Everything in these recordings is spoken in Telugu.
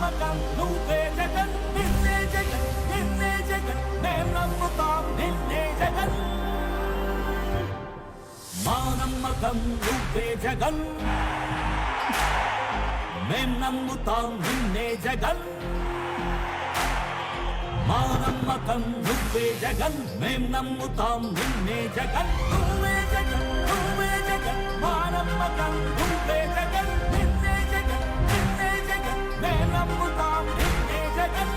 నమ్మకం నువ్వే జగన్ నిన్నే జగన్ నిన్నే జగన్ మేం నమ్ముతాం నిన్నే జగన్ మా నమ్మకం నువ్వే జగన్ మేం నమ్ముతాం నిన్నే జగన్ మా నమ్మకం నువ్వే జగన్ మేం నమ్ముతాం నిన్నే జగన్ నువ్వే జగన్ నువ్వే జగన్ మా నమ్మకం నువ్వే జగన్ నిన్నే జగన్ నిన్నే జగన్ మేం నమ్ముతాం నిన్నే జగన్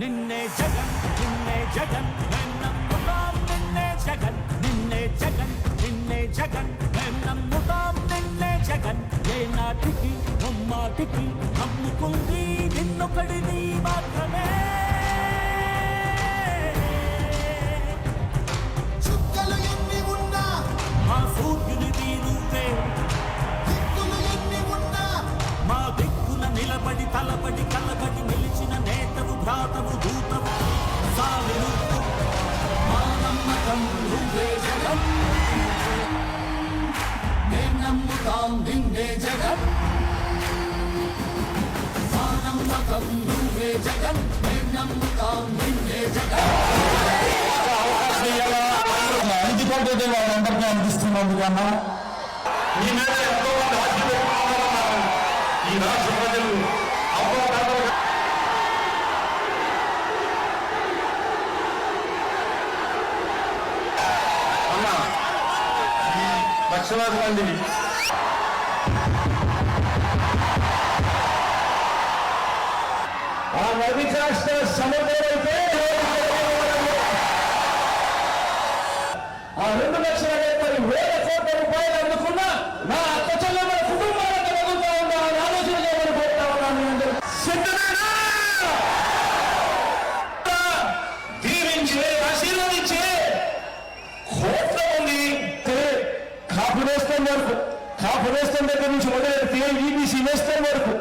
నిన్నే జగన్ నిన్నే జగన్ మేం నమ్ముతాం నిన్నే జగన్ నిన్నే జగన్ నిన్నే జగన్ మేం నమ్ముతాం నిన్నే జగన్ ఏ నాటికి నమ్మాటికి నమ్ముకుంది నిన్నొకడిని మాత్రమే చుక్కలు ఎన్ని ఉన్నా మా సూర్యునిది నువ్వే దిక్కులు ఎన్ని ఉన్నా మా దిక్కున నిలబడి తలబడి కలబడి నిలిచిన నేతవు భ్రాతవు దూతవు సాలు మా నమ్మకం నువ్వే జగన్ మేం నమ్ముతాం నిన్నే జగన్ మా నమ్మకం నువ్వే జగన్ మేం నమ్ముతాం నిన్నే జగన్ అందుకంటే వాళ్ళందరికీ అనిపిస్తున్నందుకు కన్నా ఈ మీద ఎంతో మంది హత్య పెట్టుకున్నారు. ఈ రాష్ట్ర ప్రజలు అన్నా లక్షలాది మందిని ఆ నది కాస్త సముద్రమైతే ఆ 2,40,000 కోట్ల రూపాయలు అందుకున్న నా అక్క చెల్లెమ్మల కుటుంబాలకు తగ్గుతా ఉన్నా అని ఆలోచన చేయమని కోరుతా ఉన్నాను. సిద్ధమేనా? దీవించే ఆశీర్వదించే కోట్ల మంది కాపు నేస్తం వరకు కాపు నేస్తం దగ్గర నుంచి మొదలెడితే ఈబీసీ నేస్తం వరకు